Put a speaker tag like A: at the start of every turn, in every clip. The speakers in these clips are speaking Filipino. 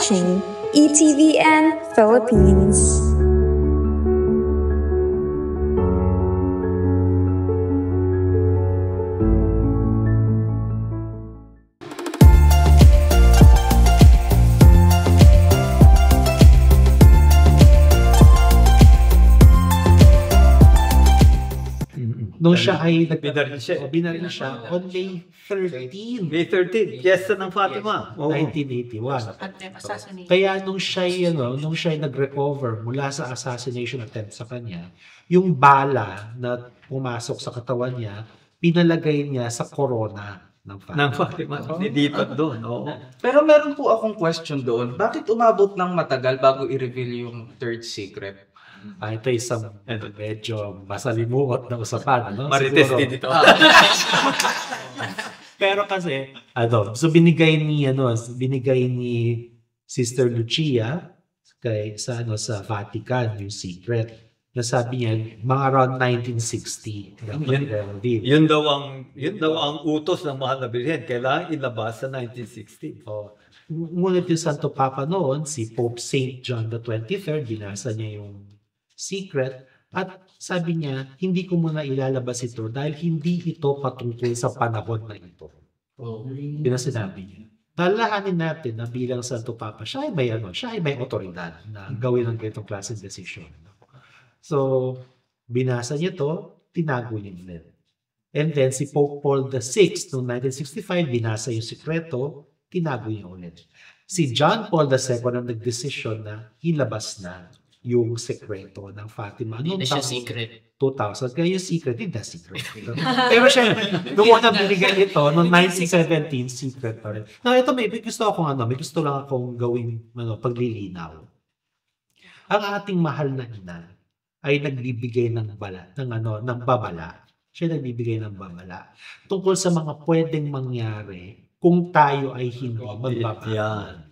A: watching ETVN Philippines.
B: Nung siya ay
C: binaril siya
B: on May 13,
C: May 13, Fiesta ng Fatima.
B: 1981. Kaya nung siya nag-recover mula sa assassination attempt sa kanya, yung bala na pumasok sa katawan niya, pinalagay niya sa corona ng Fatima.
C: Nilipat doon.
D: Pero meron po akong question doon. Bakit umabot ng matagal bago i-reveal yung third secret?
B: Ito isang medyo masalimuot na usapan.
C: Marites din ito.
B: Pero kasi, so binigay ni Sister Lucia sa Vatican yung secret. Nasabi niya, mga around 1960.
C: Yun daw ang utos ng mahal na Birhen. Kailangan ilabas sa 1960.
B: Ngunit yung Santo Papa noon, si Pope Saint John the 23rd, binasa niya yung secret at sabi niya, hindi ko muna ilalabas ito dahil hindi ito patungkol sa panahon na ito. Yun ang sinabi niya. Lalahanin natin na bilang Santo Papa, siya ay may otoridad na gawin ang ganitong klaseng desisyon. So, binasa niya to, tinago niya ulit. And then si Pope Paul VI noong 1965, binasa yung sikreto, tinago niya ulit. Si John Paul II ang nagdesisyon na ilabas na yung sekreto ng Fatima.
E: Hindi na siya secret.
B: 2000. Kaya yung secret, hindi na secret. Pero siya, nung unang binigay ito, noong 1917, secret pa rin. Now, ito may gusto lang akong gawing paglilinaw. Ang ating mahal na ina ay nagbibigay ng babala. Siya nagbibigay ng babala. Tungkol sa mga pwedeng mangyari kung tayo ay hindi magbabala.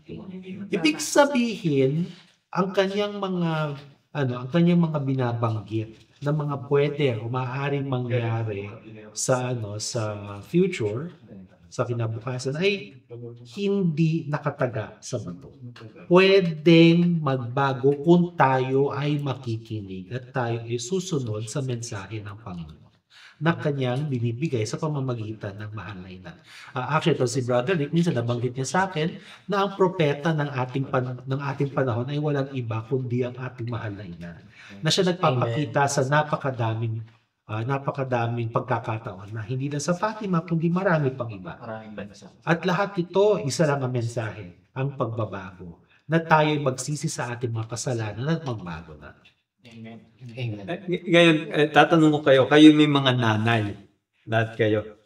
B: Ibig sabihin, ang kanyang mga binabanggit na mga pwede o maaaring mangyari sa future, sa kinabukasan ay hindi nakataga sa bato. Pwedeng magbago kung tayo ay makikinig at tayo ay susunod sa mensahe ng Panginoon na kanyang binibigay sa pamamagitan ng mahal na ina. Actually, ito si Brother Rick, minsan nabanggit niya sa akin na ang propeta ng ating panahon ay walang iba kundi ang ating mahal na ina. Na siya nagpapakita sa napakadaming pagkakataon na hindi lang sa Fatima kundi marami pang iba. At lahat ito, isa lang ang mensahe, ang pagbabago. Na tayo'y magsisi sa ating mga kasalanan at magbago na.
E: Amen.
C: Ngayon, tatanong ko kayo may mga nanay. Lahat kayo.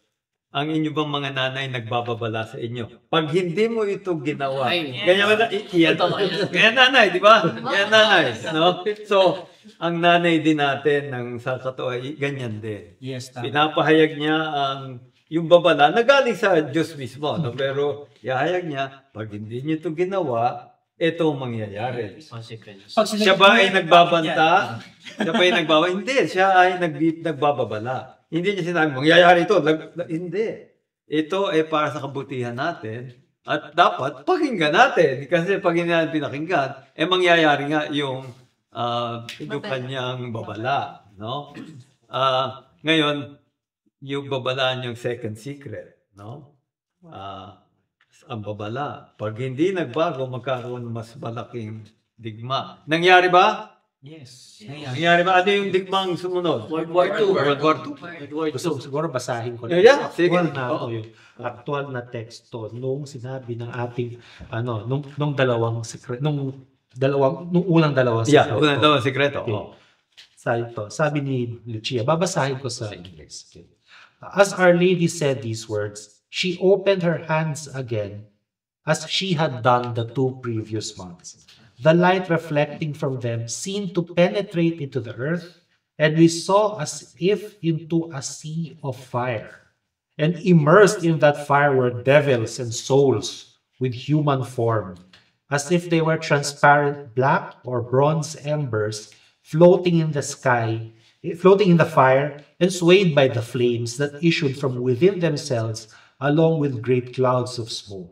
C: Ang inyo bang mga nanay nagbababala sa inyo? Pag hindi mo ito ginawa, kaya nanay, di ba? Kaya nanay. No? So, ang nanay din natin ng sa katuay, ganyan din.
E: Yes,
C: pinapahayag niya yung babala na galing sa Diyos mismo. No? Pero, ihahayag niya, pag hindi niyo ito ginawa, ito ang mangyayari. Siya ba ay nagbabanta? Siya ba ay nagbabala? Hindi. Siya ay nagbababala. Hindi niya sinabi, mangyayari ito. Hindi. Ito ay para sa kabutihan natin at dapat pakinggan natin. Kasi pag hindi natin pinakinggan, mangyayari nga yung kanyang babala. No? Ngayon, yung babala niyang second secret. No? Ang babala. Pag hindi nagbago, magkaroon mas malaking digma. Nangyari ba?
E: Yes.
C: Nangyari ba? Ano yung digmang sumunod?
E: World War II.
C: World War II.
B: Gusto siguro basahin ko lang.
C: Yeah, sige.
B: Yung aktual na teksto nung sinabi ng ating nung unang dalawang sikreto.
C: Yeah, unang dalawang sikreto.
B: Okay. Sabi ni Lucia, babasahin ko sa English. Okay. As Our Lady said these words, she opened her hands again as she had done the 2 previous months. The light reflecting from them seemed to penetrate into the earth, and we saw as if into a sea of fire. And immersed in that fire were devils and souls with human form, as if they were transparent black or bronze embers floating in the sky, floating in the fire, and swayed by the flames that issued from within themselves along with great clouds of smoke.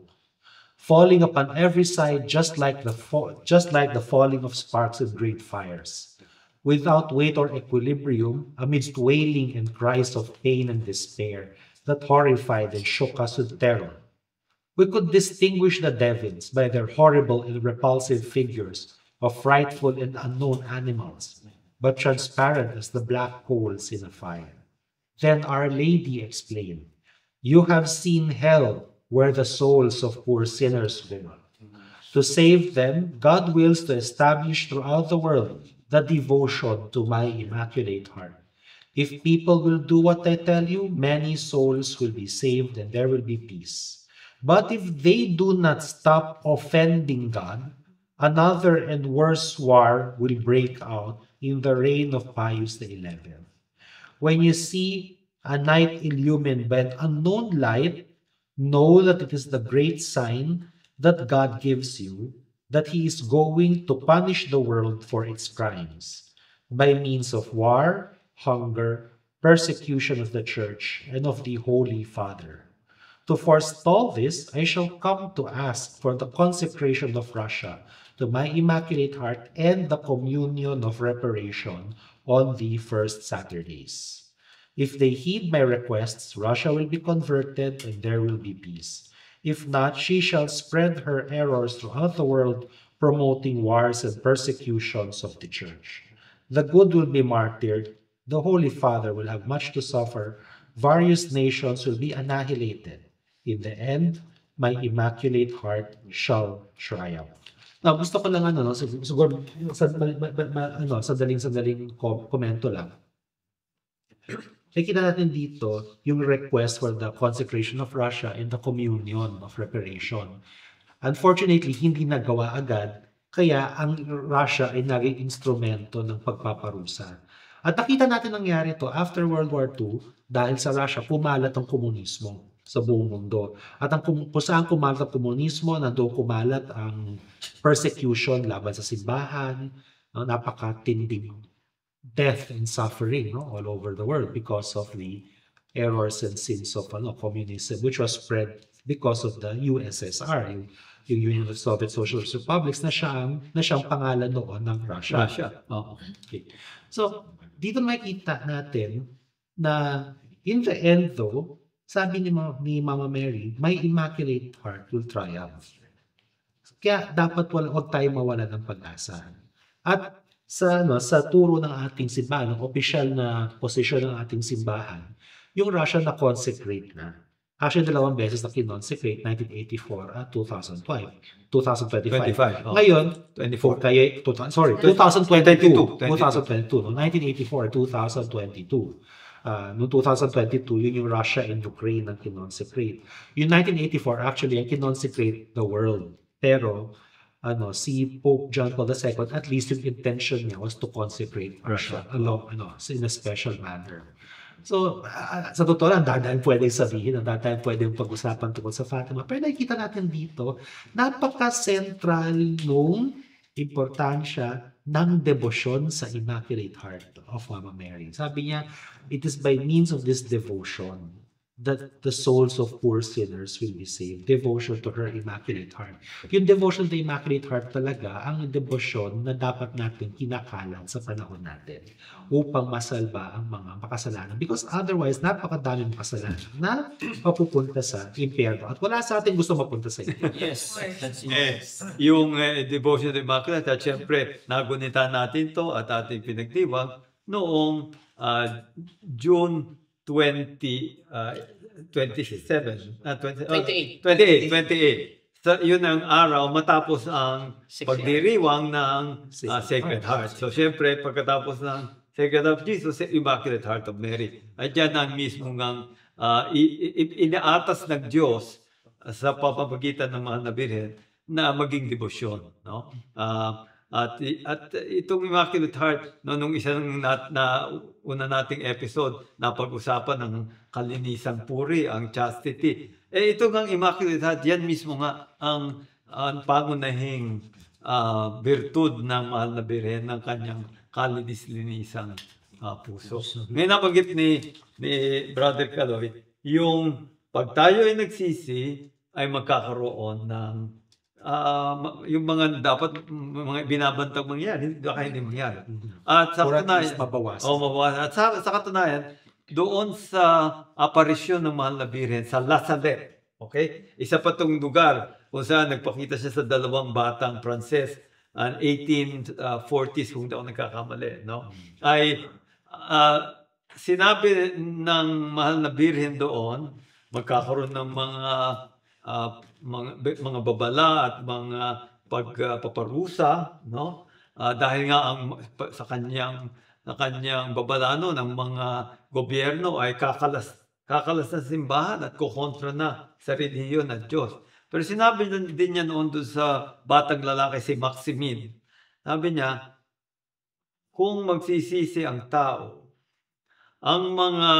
B: falling upon every side just like the falling of sparks in great fires. Without weight or equilibrium, amidst wailing and cries of pain and despair that horrified and shook us with terror. We could distinguish the devils by their horrible and repulsive figures of frightful and unknown animals, but transparent as the black coals in a fire. Then Our Lady explained, "You have seen hell where the souls of poor sinners go. To save them, God wills to establish throughout the world the devotion to my Immaculate Heart. If people will do what I tell you, many souls will be saved and there will be peace. But if they do not stop offending God, another and worse war will break out in the reign of Pius XI. When you see a night illumined by an unknown light, know that it is the great sign that God gives you, that He is going to punish the world for its crimes by means of war, hunger, persecution of the Church, and of the Holy Father. To forestall this, I shall come to ask for the consecration of Russia to my Immaculate Heart and the communion of reparation on the first Saturdays. If they heed my requests, Russia will be converted and there will be peace. If not, she shall spread her errors throughout the world, promoting wars and persecutions of the Church. The good will be martyred, the Holy Father will have much to suffer, various nations will be annihilated. In the end, my Immaculate Heart shall triumph." Now, gusto ko lang siguro sadaling komento lang. Nakikita natin dito yung request for the consecration of Russia and the communion of reparation. Unfortunately, hindi nagawa agad, kaya ang Russia ay naging instrumento ng pagpaparusa. At nakita natin nangyari ito after World War II dahil sa Russia pumalat ang komunismo sa buong mundo. At kung saan kumalat ang komunismo, nandoon kumalat ang persecution laban sa simbahan, napakatinding death and suffering all over the world because of the errors and sins of communism, which was spread because of the USSR, yung Union of Soviet Socialist Republics na siyang pangalan noon ng Russia. Okay. So, dito makikita natin na in the end though, sabi ni Mama Mary, my Immaculate Heart will triumph. Kaya dapat huwag tayo mawala ng pag-asa. At sa turo ng ating simbahan, ng opisyal na posisyon ng ating simbahan, yung Russia na consecrate na. Actually, 2 beses na kinonsecrate, 1984 at 2025.
C: 25.
B: Ngayon,
C: 24.
B: 2022. 1984 2022. Noong 2022, yun yung Russia and Ukraine ang kinonsecrate. Yung 1984, actually, ang kinonsecrate the world. Pero, si Pope John Paul II, at least yung intention niya was to consecrate Russia along, in a special manner. So, sa totoo lang, dahil pwedeng sabihin, dahil pwedeng pag-usapan tungkol sa Fatima. Pero nakikita natin dito, napaka-central nung importansya ng debosyon sa Immaculate Heart of Mama Mary. Sabi niya, it is by means of this devotion that the souls of poor sinners will be saved. Devotion to her Immaculate Heart. Yung devotion to the Immaculate Heart talaga, ang devotion na dapat natin kinakalan sa panahon natin upang masalba ang mga makasalanan. Because otherwise, napakadaming makasalanan na mapupunta sa impyerno. At wala sa atin gusto mapunta sa impyerno.
E: Yes.
C: Yung devotion to Immaculate, at syempre, nagunita natin to at ating pinagdiwang noong June 28. So, yun ang araw matapos ang pagdiriwang ng Sacred Heart. So, syempre, pagkatapos ng Sacred Heart of Jesus, Immaculate Heart of Mary. At yan ang mismong inaatas ng Diyos sa pamamagitan ng mga nabirhen na maging debosyon. No? At itong Immaculate Heart, nung isang una nating episode, napag-usapan ng kalinisang puri, ang chastity. Ito ng Immaculate Heart, yan mismo nga ang pangunahing virtud ng mahal na Birhen ng kanyang kalinis-linisang puso. Ngayon nabanggit ni Brother Caloy, yung pag tayo ay nagsisi, ay magkakaroon ng yung mga dapat mga binabantang mangyari, hindi mangyari. At sa
B: Or at
C: katunayan,
B: least mabawasan.
C: mabawasan. At sa katunayan, doon sa aparisyon ng mahal na birhen sa Lazaret, okay? Isa pa tong lugar kung saan nagpakita siya sa dalawang batang Pranses, 1840s kung di ako nagkakamali, no? Ay sinabi ng mahal na birhen doon, magkakaroon ng mga babala at mga pagpaparusa, no? Dahil nga sa kanyang babala no, ng mga gobyerno ay kakalas ng simbahan at kukontra na sa relihiyon at Diyos. Pero sinabi din niya noon doon sa batang lalaki si Maximin, sabi niya, kung magsisisi ang tao, ang mga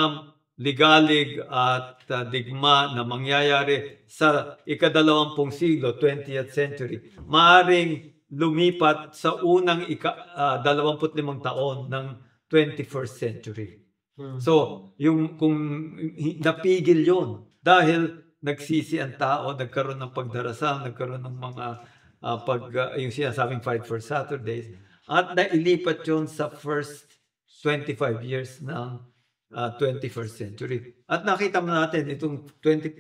C: ligalig at digma na mangyayari sa ika-20 siglo, 20th century, maaring lumipat sa unang 25 taon ng 21st century. So, kung napigil yon dahil nagsisi ang tao, nagkaroon ng pagdarasal, nagkaroon ng mga yung sinasabing fight for Saturdays, at nailipat yon sa first 25 years ng 21st century. At nakita mo natin, itong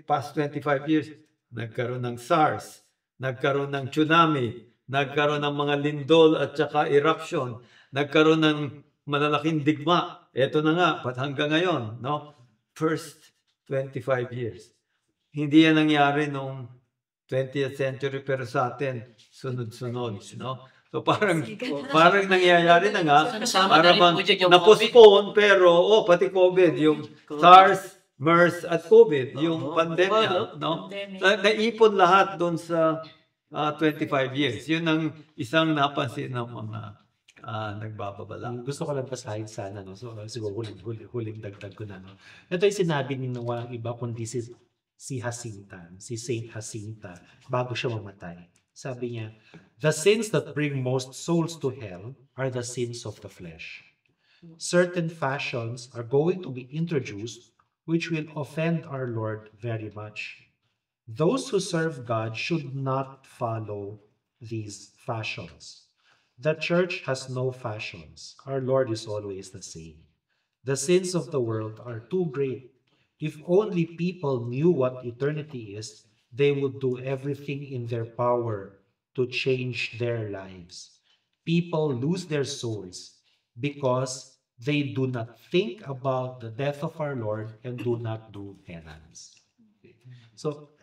C: past 25 years, nagkaroon ng SARS, nagkaroon ng tsunami, nagkaroon ng mga lindol at saka eruption, nagkaroon ng malalaking digma. Ito na nga, hanggang ngayon, no? First 25 years. Hindi yan nangyari nung 20th century, pero sa atin, sunod-sunod, no? So parang nangyayari na nga, para bang na-postpone, pero pati COVID, yung SARS, MERS at COVID, yung pandemya, no? Naipon lahat doon sa 25 years. Yun ang isang napansin ng mga nagbababala.
B: Gusto ko lang basahin sana, no? So, siguro huling dagdag ko na, no? Ito yung sinabi ni walang iba kundi si Jacinta, si Saint Jacinta, bago siya mamatay. Sabi niya, the sins that bring most souls to hell are the sins of the flesh. Certain fashions are going to be introduced which will offend our Lord very much. Those who serve God should not follow these fashions. The church has no fashions. Our Lord is always the same. The sins of the world are too great. If only people knew what eternity is, they would do everything in their power to change their lives. People lose their souls because they do not think about the death of our Lord and do not do penance. So,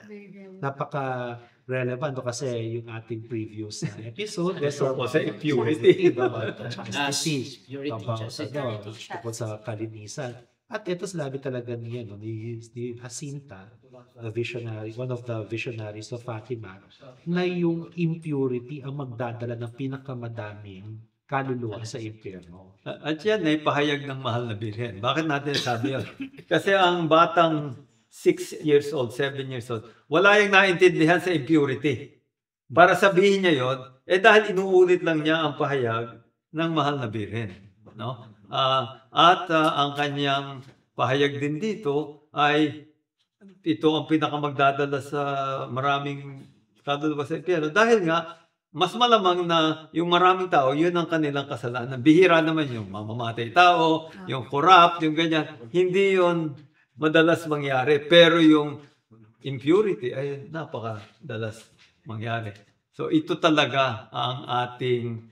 B: napaka-relevant kasi yung ating previous episode.
C: Tungkol sa impurity.
B: Tungkol sa kalinisan. At ito sinabi talaga ni Jacinta, one of the visionaries of Fatima, na yung impurity ang magdadala ng pinakamadaming kaluluwa sa impyerno.
C: At yan ay pahayag ng mahal na birhen. Bakit natin sabi yun? Kasi ang batang 6 years old, 7 years old, wala yung naintindihan sa impurity. Para sabihin niya yon, dahil inuulit lang niya ang pahayag ng mahal na birhen. No? At ang kanyang pahayag din dito ay ito ang pinakamagdadala sa maraming kaluluwa sa impyerno. Dahil nga, mas malamang na yung maraming tao, yun ang kanilang kasalanan. Bihira naman yung mamamatay tao, yung corrupt, yung ganyan. Hindi yun madalas mangyari. Pero yung impurity ay napakadalas mangyari. So ito talaga ang ating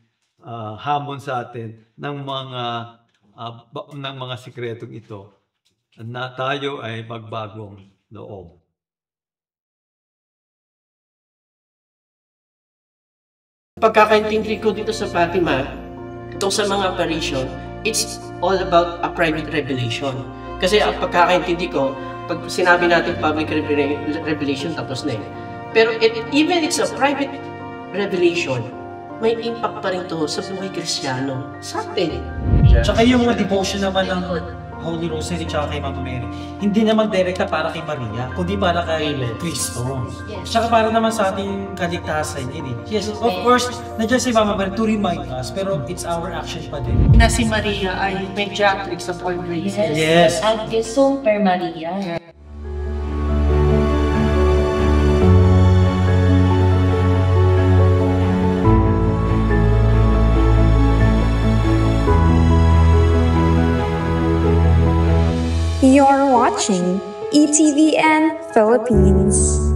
C: hamon sa atin ng mga sikretong ito na tayo ay magbagong loob.
F: Pagkakaintindi ko dito sa Fatima, itong sa mga apparition, it's all about a private revelation. Kasi ang pagkakaintindi ko, pag sinabi natin public revelation, tapos na Pero even it's a private revelation, may impact pa rin to sa buhay Kristiyano sa atin.
G: Tsaka yung mga devotion naman ng Holy Rosary tsaka kay Mama Mary, hindi naman direkta para kay Maria, kundi para kay Kristo.
A: Yes.
G: Tsaka para naman sa ating kaligtasan yun eh. Yes, of course, nandiyan si Mama Mary to remind us, pero it's our action pa din.
F: Na si Maria ay mediatrix of all graces.
G: Yes.
A: Ante Sum per Maria. watching ETVN Philippines.